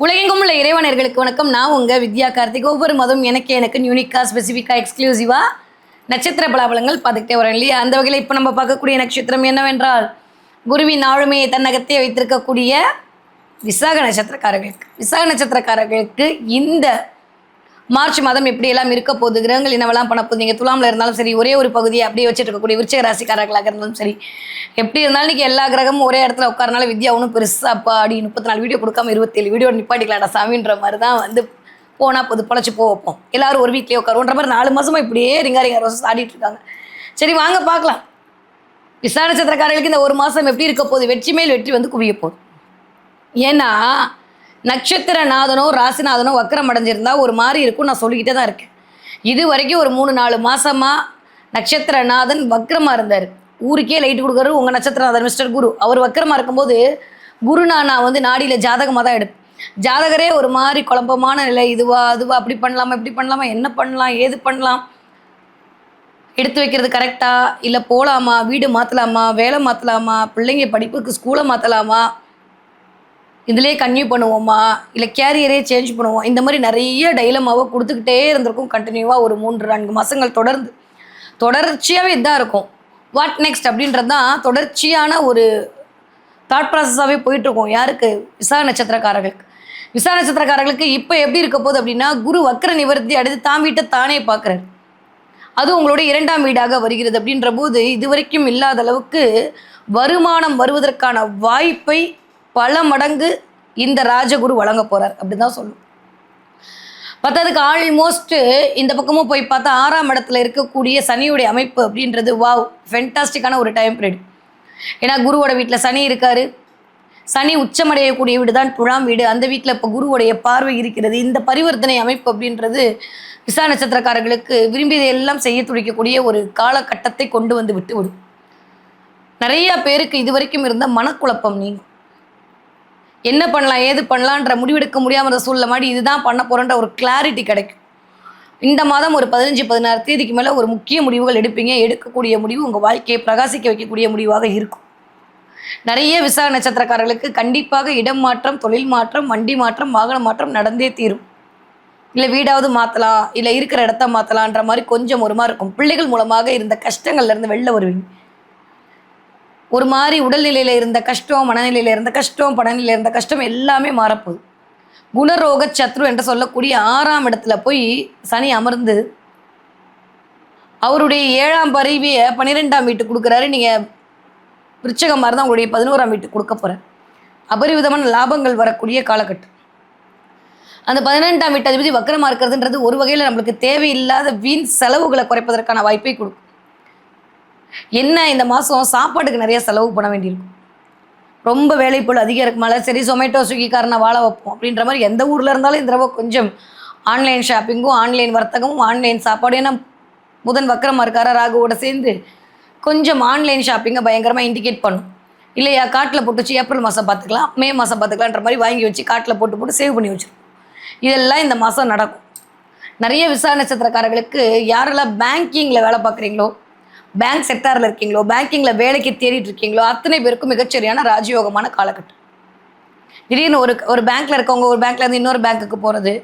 உலகெங்கும் உள்ள இறைவனர்களுக்கு வணக்கம். நான் உங்கள் வித்யா கார்த்திக். ஒவ்வொரு மதம் எனக்கு யூனிக்காக ஸ்பெசிஃபிக்காக எக்ஸ்க்ளூசிவாக நட்சத்திர பலாபலங்கள் பார்த்துக்கிட்டே வரேன் இல்லையா? அந்த வகையில் இப்போ நம்ம பார்க்கக்கூடிய நட்சத்திரம் என்னவென்றால் குருவின் ஆளுமையை தன்னகத்தை வைத்திருக்கக்கூடிய விசாக நட்சத்திரக்காரர்களுக்கு இந்த மார்ச் மாதம் எப்படியெல்லாம் இருக்க போகுது, கிரகங்கள் என்னவெல்லாம் பண்ண போகுது, நீங்கள் துலாமில் இருந்தாலும் சரி, ஒரே ஒரு பகுதியை அப்படியே வச்சுட்டு இருக்கக்கூடிய விருச்சிக ராசிக்காரர்களாக இருந்தாலும் சரி, எப்படி இருந்தாலும் இன்றைக்கி எல்லா கிரகமும் ஒரே இடத்துல உட்காரனால வித்யா ஒன்றும் பெருசாக அடி 34 வீடியோ கொடுக்காம 27 வீடியோ நிப்பாட்டிக்கலாடா சாமின்ற மாதிரி தான் போனால் பொது பொழைச்சி வைப்போம். எல்லாரும் ஒரு வீட்லேயே உட்காருன்ற மாதிரி 4 மாதமாக இப்படியே ரிங்காரிங்க ரோசஸ் ஆடிட்டு இருக்காங்க. சரி வாங்க பார்க்கலாம், விசாக நட்சத்திரக்காரர்களுக்கு இந்த ஒரு மாதம் எப்படி இருக்க போகுது. வெற்றி மேல் வெற்றி குவிய போகுது. ஏன்னா நட்சத்திரநாதனோ ராசிநாதனோ வக்கரம் அடைஞ்சிருந்தா ஒரு மாதிரி இருக்கும். நான் சொல்லிக்கிட்டே தான் இருக்கேன். இது வரைக்கும் ஒரு 3-4 மாதமாக நட்சத்திரநாதன் வக்கரமாக இருந்தார். ஊருக்கே லைட் கொடுக்குறது உங்கள் நட்சத்திரநாதன் மிஸ்டர் குரு. அவர் வக்கரமாக இருக்கும்போது நான் நாடியில் ஜாதகமாக தான் எடுப்பேன். ஜாதகரே ஒரு மாதிரி குழப்பமான நிலை, இதுவா அதுவா, அப்படி பண்ணலாமா இப்படி பண்ணலாமா, என்ன பண்ணலாம் ஏது பண்ணலாம், எடுத்து வைக்கிறது கரெக்டாக இல்லை போகலாமா, வீடு மாற்றலாமா, வேலை மாற்றலாமா, பிள்ளைங்க படிப்புக்கு ஸ்கூலை மாற்றலாமா, இதிலே கன்டினியூ பண்ணுவோமா, இல்லை கேரியரே சேஞ்ச் பண்ணுவோம், இந்த மாதிரி நிறைய டைலமாவை கொடுத்துக்கிட்டே இருந்திருக்கும். கண்டினியூவாக ஒரு 3-4 மாதங்கள் தொடர்ச்சியாகவே இதாக இருக்கும். வாட் நெக்ஸ்ட் அப்படின்றது தான் தொடர்ச்சியான ஒரு தாட் ப்ராசஸாகவே போயிட்டுருக்கோம். யாருக்கு? விசாக நட்சத்திரக்காரர்களுக்கு இப்போ எப்படி இருக்க போகுது அப்படின்னா, குரு வக்கர நிவர்த்தி அடைந்து தாம் வீட்டை தானே பார்க்குறாரு. அது உங்களுடைய 2ஆம் வீடாக வருகிறது. அப்படின்ற போது இதுவரைக்கும் இல்லாத அளவுக்கு வருமானம் வருவதற்கான வாய்ப்பை பல மடங்கு இந்த ராஜகுரு வழங்க போகிறார் அப்படி தான் சொல்லும். பத்தாவதுக்கு ஆல்மோஸ்ட் இந்த பக்கமும் போய் பார்த்தா 6ஆம் இடத்துல இருக்கக்கூடிய சனியுடைய அமைப்பு அப்படின்றது வாவ் ஃபென்டாஸ்டிக்கான ஒரு டைம் பீரியட். ஏன்னா குருவோட வீட்டில் சனி இருக்கார். சனி உச்சமடையக்கூடிய வீடு தான் துலாம் வீடு. அந்த வீட்டில் இப்போ குருவோடைய பார்வை இருக்கிறது. இந்த பரிவர்த்தனை அமைப்பு அப்படின்றது விசாக நட்சத்திரக்காரர்களுக்கு விரும்பியதை எல்லாம் செய்ய துடிக்கக்கூடிய ஒரு காலகட்டத்தை கொண்டு வந்து விட்டுவிடும். நிறைய பேருக்கு இது வரைக்கும் இருந்த மனக்குழப்பம் நீங்கும். என்ன பண்ணலாம் ஏது பண்ணலான்ற முடிவெடுக்க முடியாமல் சூழ்நிலை மாதிரி இதுதான் பண்ண போகிறன்ற ஒரு கிளாரிட்டி கிடைக்கும். இந்த மாதம் ஒரு 15-16 தேதிக்கு மேலே ஒரு முக்கிய முடிவுகள் எடுப்பீங்க. எடுக்கக்கூடிய முடிவு உங்கள் வாழ்க்கையை பிரகாசிக்க வைக்கக்கூடிய முடிவாக இருக்கும். நிறைய விசாக நட்சத்திரக்காரர்களுக்கு கண்டிப்பாக இடம் மாற்றம், தொழில் மாற்றம், வண்டி மாற்றம், வாகன மாற்றம் நடந்தே தீரும். இல்லை வீடாவது மாற்றலாம், இல்லை இருக்கிற இடத்த மாற்றலான்ற மாதிரி கொஞ்சம் ஒரு மாதிரி இருக்கும். பிள்ளைகள் மூலமாக இருந்த கஷ்டங்கள்லேருந்து வெளில வருவீங்க. ஒரு மாதிரி உடல்நிலையில் இருந்த கஷ்டம், மனநிலையில் இருந்த கஷ்டம், பணநிலையில் இருந்த கஷ்டம் எல்லாமே மாறப்போகுது. குணரோக சத்ரு என்று சொல்லக்கூடிய 6ஆம் இடத்துல போய் சனி அமர்ந்து அவருடைய 7ஆம் பரிவியை 12ஆம் வீட்டுக்கு கொடுக்குறாரு. நீங்கள் விருச்சிகம் மாதிரி தான் உங்களுடைய 11ஆம் வீட்டுக்கு கொடுக்க போகிறேன். அபரிவிதமான லாபங்கள் வரக்கூடிய காலகட்டம். அந்த 12ஆம் வீட்டு அதிபதி வக்கரமாக இருக்கிறதுன்றது ஒரு வகையில் நம்மளுக்கு தேவையில்லாத வீண் செலவுகளை குறைப்பதற்கான வாய்ப்பை கொடுக்கும். என்ன இந்த மாதம் சாப்பாட்டுக்கு நிறைய செலவு பண்ண வேண்டியிருக்கும். ரொம்ப வேலைப்பொருள் அதிகம் இருக்குமால சரி ஜொமேட்டோ ஸ்விக்கிக்காரனை வாழ வைப்போம் அப்படின்ற மாதிரி எந்த ஊரில் இருந்தாலும் இந்த தடவை கொஞ்சம் ஆன்லைன் ஷாப்பிங்கும், ஆன்லைன் வர்த்தகமும், ஆன்லைன் சாப்பாடு. ஏன்னா புதன் வக்கரமாக இருக்காரா ராகுவோட சேர்ந்து கொஞ்சம் ஆன்லைன் ஷாப்பிங்கை பயங்கரமாக இண்டிகேட் பண்ணும். இல்லையா காட்டில் போட்டு வச்சு ஏப்ரல் மாதம் பார்த்துக்கலாம், மே மாதம் பார்த்துக்கலான்ற மாதிரி வாங்கி வச்சு காட்டில் போட்டு சேவ் பண்ணி வச்சுருக்கோம். இதெல்லாம் இந்த மாதம் நடக்கும். நிறைய விசாக நட்சத்திரக்காரர்களுக்கு யாரெல்லாம் பேங்கிங்கில் வேலை பார்க்குறீங்களோ, பேங்க் செக்டாரில் இருக்கீங்களோ, பேங்கிங்கில் வேலைக்கு தேடிட்டு இருக்கீங்களோ, அத்தனை பேருக்கும் மிகச்சரியான ராஜயோகமான காலகட்டம். திடீர்னு ஒரு பேங்க்கில் இருக்கவங்க ஒரு பேங்க்லேருந்து இன்னொரு பேங்க்குக்கு போகிறது,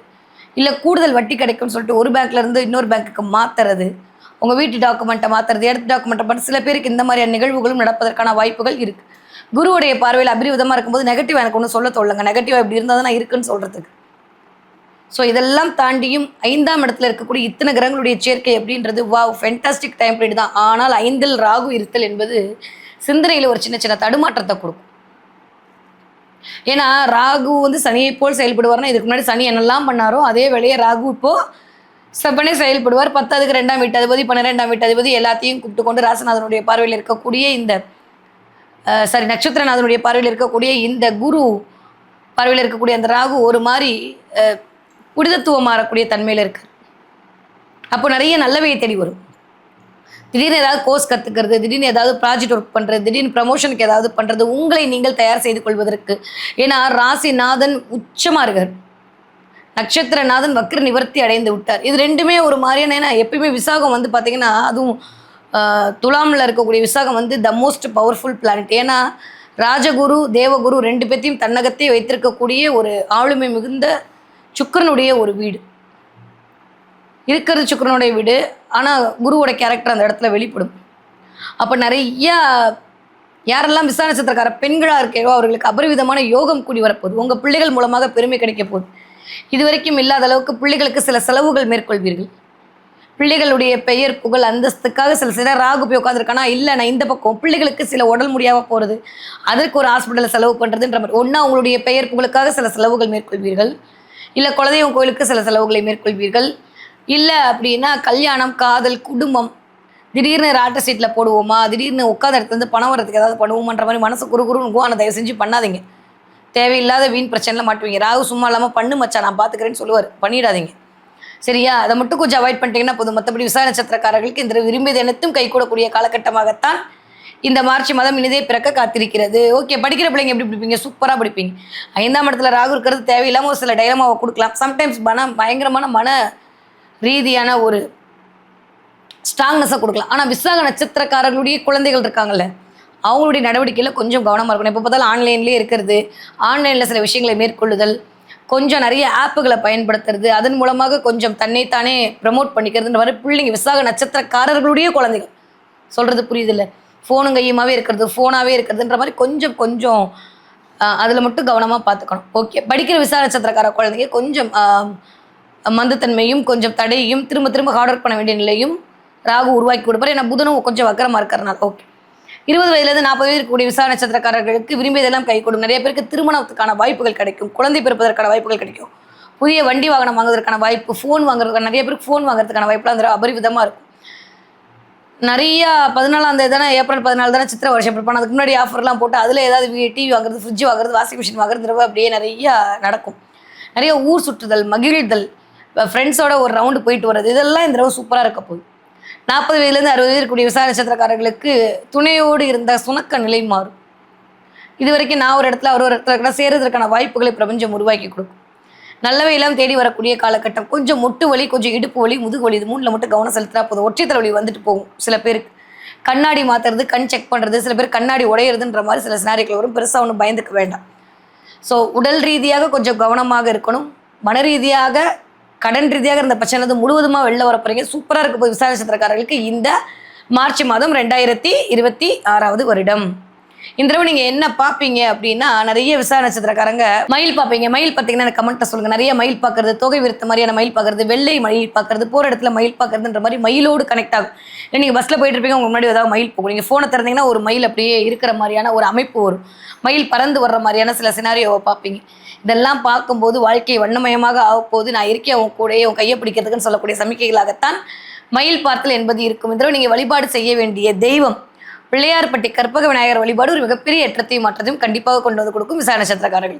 இல்லை கூடுதல் வட்டி கிடைக்கும்னு சொல்லிட்டு ஒரு பேங்க்லேருந்து இன்னொரு பேங்க்குக்கு மாற்றுறது, உங்கள் வீட்டு டாக்குமெண்ட்டை மாற்றுறது, எடுத்து டாக்குமெண்ட்டை பண்ண சில பேருக்கு இந்த மாதிரியான நிகழ்வுகளும் நடப்பதற்கான வாய்ப்புகள் இருக்குது. குருவுடைய பார்வையில் அபிரிவிதமாக இருக்கும்போது நெகட்டிவ் எனக்கு ஒன்று சொல்ல தோல்லுங்க. நெகட்டிவாக இப்படி இருந்தால் தான் இருக்குன்னு சொல்கிறதுக்கு. ஸோ இதெல்லாம் தாண்டியும் 5ஆம் இடத்துல இருக்கக்கூடிய இத்தனை கிரகங்களுடைய சேர்க்கை அப்படின்றது வாவ் ஃபென்டாஸ்டிக் டைம் பீரியட் தான். ஆனால் 5இல் ராகு இருத்தல் என்பது சிந்தனையில் ஒரு சின்ன தடுமாற்றத்தை கொடுக்கும். ஏன்னா ராகு சனியை போல் செயல்படுவார்னா இதுக்கு முன்னாடி சனி என்னெல்லாம் பண்ணாரோ அதே வேலையை ராகு இப்போது செப்பனே செயல்படுவார். 10க்கு 2ஆம் வீட்டு அதிபதி, 12ஆம் வீட்டு அதிபதி எல்லாத்தையும் கூப்பிட்டு கொண்டு ராசிநாதனுடைய பார்வையில் இருக்கக்கூடிய நட்சத்திரநாதனுடைய பார்வையில் இருக்கக்கூடிய இந்த குரு பார்வையில் இருக்கக்கூடிய அந்த ராகு ஒரு மாதிரி புனிதத்துவம் மாறக்கூடிய தன்மையில் இருக்கு. அப்போ நிறைய நல்லவையை தேடி வரும். திடீர்னு ஏதாவது கோர்ஸ் கற்றுக்கிறது, திடீர்னு ஏதாவது ப்ராஜெக்ட் ஒர்க் பண்ணுறது, திடீர்னு ப்ரமோஷனுக்கு ஏதாவது பண்ணுறது, உங்களை நீங்கள் தயார் செய்து கொள்வதற்கு. ஏன்னா ராசிநாதன் உச்சமாக இருக்கார், நட்சத்திரநாதன் வக்ர நிவர்த்தி அடைந்து விட்டார். இது ரெண்டுமே ஒரு மாதிரியான. ஏன்னா எப்பயுமே விசாகம் பார்த்திங்கன்னா அதுவும் துலாமில் இருக்கக்கூடிய Visakam the most powerful planet. ஏன்னா ராஜகுரு தேவகுரு 2 பேத்தையும் தன்னகத்தே வைத்திருக்கக்கூடிய ஒரு ஆளுமை மிகுந்த சுக்கிரனுடைய ஒரு வீடு இருக்கிறது. சுக்கிரனுடைய வீடு, ஆனால் குருவோட கேரக்டர் அந்த இடத்துல வெளிப்படும். அப்போ நிறையா யாரெல்லாம் விசாக நட்சத்திரக்கார பெண்களாக இருக்கோ அவர்களுக்கு அபரிவிதமான யோகம் கூடி வரப்போகுது. உங்கள் பிள்ளைகள் மூலமாக பெருமை கிடைக்க போகுது. இதுவரைக்கும் இல்லாத அளவுக்கு பிள்ளைகளுக்கு சில செலவுகள் மேற்கொள்வீர்கள். பிள்ளைகளுடைய பெயர் புகழ் அந்தஸ்துக்காக சில ராகு போய் உட்காந்துருக்கானா, இல்லை நான் இந்த பக்கம் பிள்ளைகளுக்கு சில உடல் முடியாமல் போகிறது, அதற்கு ஒரு ஹாஸ்பிட்டலில் செலவு பண்ணுறதுன்ற மாதிரி ஒன்றா உங்களுடைய பெயர் புகழுக்காக சில செலவுகள் மேற்கொள்வீர்கள். இல்லை குலதெய்வம் கோயிலுக்கு சில செலவுகளை மேற்கொள்வீர்கள். இல்லை அப்படின்னா கல்யாணம், காதல், குடும்பம், திடீர்னு ராட்டர் சீட்டில் போடுவோமா, திடீர்னு உட்காந்த இடத்துலேருந்து பணம் வரதுக்கு ஏதாவது பண்ணுவோமான்ற மாதிரி மனசு குறுகுறுன்னு. ஆனால் தயவு செஞ்சு பண்ணாதீங்க. தேவையில்லாத வீண் பிரச்சனைலாம் மாட்டுவீங்க. ராகு சும்மா இல்லாமல் பண்ணு மச்சா நான் பார்த்துக்கிறேன்னு சொல்லுவார், பண்ணிடாதீங்க சரியா? அதை மட்டும் கொஞ்சம் அவாய்ட் பண்ணிட்டீங்கன்னா போதும். மற்றபடி விசாக நட்சத்திரக்காரர்களுக்கு இந்த விரும்பியது அனைத்தும் கைகூடக்கூடிய காலகட்டமாகத்தான் இந்த மார்ச் மாதம் இனிதே பிறக்க காத்திருக்கிறது. ஓகே, படிக்கிற பிள்ளைங்க எப்படி படிப்பீங்க? சூப்பராக படிப்பீங்க. 5ஆம் இடத்துல ராகு இருக்கிறது தேவையில்லாமல் ஒரு சில டைலமாவை கொடுக்கலாம். சம்டைம்ஸ் பயங்கரமான மன ரீதியான ஒரு ஸ்ட்ராங்னஸை கொடுக்கலாம். ஆனால் விசாக நட்சத்திரக்காரர்களுடைய குழந்தைகள் இருக்காங்கல்ல, அவங்களுடைய நடவடிக்கையில் கொஞ்சம் கவனமாக இருக்கணும். எப்போ பார்த்தாலும் ஆன்லைன்லேயே இருக்கிறது, ஆன்லைனில் சில விஷயங்களை மேற்கொள்ளுதல், கொஞ்சம் நிறைய ஆப்புகளை பயன்படுத்துறது, அதன் மூலமாக கொஞ்சம் தன்னைத்தானே ப்ரமோட் பண்ணிக்கிறதுன்ற மாதிரி பிள்ளைங்க விசாக நட்சத்திரக்காரர்களுடைய குழந்தைகள் சொல்கிறது புரியுதில்ல, ஃபோனும் கையுமாவே இருக்கிறது, ஃபோனாகவே இருக்கிறதுன்ற மாதிரி கொஞ்சம் கொஞ்சம் அதில் மட்டும் கவனமாக பார்த்துக்கணும். ஓகே, படிக்கிற விசாக நட்சத்திரக்கார குழந்தைங்க கொஞ்சம் மந்தத்தன்மையும் கொஞ்சம் தடையும் திரும்ப திரும்ப ஹார்ட் ஒர்க் பண்ண வேண்டிய நிலையும் ராகு உருவாக்கி கொடுப்பார். ஏன்னா புதனும் கொஞ்சம் வக்கரமாக இருக்கிறனால. ஓகே, 20 வயதுலேருந்து 40 வயது இருக்கக்கூடிய விசாக நட்சத்திரக்காரர்களுக்கு விரும்பியதெல்லாம் கை கொடுக்கும். நிறைய பேருக்கு திருமணத்துக்கான வாய்ப்புகள் கிடைக்கும், குழந்தை பிறப்பதற்கான வாய்ப்புகள் கிடைக்கும், புதிய வண்டி வாகனம் வாங்குவதற்கான வாய்ப்பு, ஃபோன் வாங்குறதுக்கான, நிறைய பேருக்கு ஃபோன் வாங்குறதுக்கான வாய்ப்புலாம் அந்த அபரிவிதமாக இருக்கும். நிறையா 14ஆம் தேதி தானே, ஏப்ரல் 14 தானே சித்திரை வருஷம் இருப்பான். அதுக்கு முன்னாடி ஆஃபர்லாம் போட்டு அதில் ஏதாவது டிவி வாங்குறது, ஃப்ரிட்ஜ் வாங்குறது, வாஷிங் மிஷின் வாங்குறது அப்படியே நிறையா நடக்கும். நிறைய ஊர் சுற்றுதல், மகிழ்தல், ஃப்ரெண்ட்ஸோட ஒரு ரவுண்டு போயிட்டு வர்றது, இதெல்லாம் இந்த தடவை சூப்பராக இருக்க போகுது. 40 வயதுலேருந்து 60 வயது இருக்கக்கூடிய விசாக நட்சத்திரக்காரர்களுக்கு துணையோடு இருந்த சுணக்க நிலை மாறும். இது வரைக்கும் நான் ஒரு இடத்துல அவர் ஒரு இடத்துல சேர்றதுக்கான வாய்ப்புகளை பிரபஞ்சம் உருவாக்கி கொடுக்கும். நல்லவை எல்லாம் தேடி வரக்கூடிய காலகட்டம். கொஞ்சம் முட்டு வலி, கொஞ்சம் இடுப்பு வலி, முதுகு வலி, இது 3ல் மட்டும் கவனம் செலுத்தினா போதும். ஒற்றை தலைவலி வந்துட்டு போகும். சில பேருக்கு கண்ணாடி மாற்றுறது, கண் செக் பண்ணுறது, சில பேர் கண்ணாடி உடையிறதுன்ற மாதிரி சில சினாரிகள் வரும். பெருசாக ஒன்றும் பயந்துக்க வேண்டாம். ஸோ உடல் ரீதியாக கொஞ்சம் கவனமாக இருக்கணும். மன ரீதியாக, கடன் ரீதியாக இருந்த பிரச்சனை முழுவதுமாக வெளில வர போகிறீங்க. சூப்பராக இருக்க போது விசாக நட்சத்திரக்காரர்களுக்கு இந்த மார்ச் மாதம் 2026 வருடம். இந்த தடவை நீங்கள் என்ன பார்ப்பீங்க அப்படின்னா, நிறைய விசாக நட்சத்திரக்காரங்க மயில் பார்ப்பீங்க. மயில் பார்த்தீங்கன்னா எனக்கு கமெண்ட்டை சொல்லுங்கள். நிறைய மயில் பார்க்குறது, தொகை விருத்த மாதிரியான மயில் பார்க்குறது, வெள்ளை மயில் பார்க்குறது, போகிற இடத்துல மயில் பார்க்குறதுன்ற மாதிரி மயிலோடு கனெக்ட் ஆகும். இல்லை நீங்கள் பஸ்ஸில் போயிட்டு இருப்பீங்க, உங்கள் முன்னாடி ஏதாவது மயில் போகும், நீங்கள் ஃபோனை திறந்தீங்கன்னா ஒரு மயில் அப்படியே இருக்கிற மாதிரியான ஒரு அமைப்பு வரும். மயில் பறந்து வர்ற மாதிரியான சில சினாரியோவை பார்ப்பீங்க. இதெல்லாம் பார்க்கும்போது வாழ்க்கை வண்ணமயமாக ஆகப்போது, நான் இருக்கேன் உன் கூடயே, உன் கையை பிடிக்கிறதுக்குன்னு சொல்லக்கூடிய சமிக்கைகளாகத்தான் மயில் பார்த்தல் என்பது இருக்கும். இந்த தடவை நீங்கள் வழிபாடு செய்ய வேண்டிய தெய்வம் பிள்ளையார்பட்டி கற்பக விநாயகர் வழிபாடு ஒரு மிகப்பெரிய ஏற்றத்தையும் மாற்றத்தையும் கண்டிப்பாக கொண்டு வந்து கொடுக்கும் விசாக நட்சத்திரக்காரர்கள்.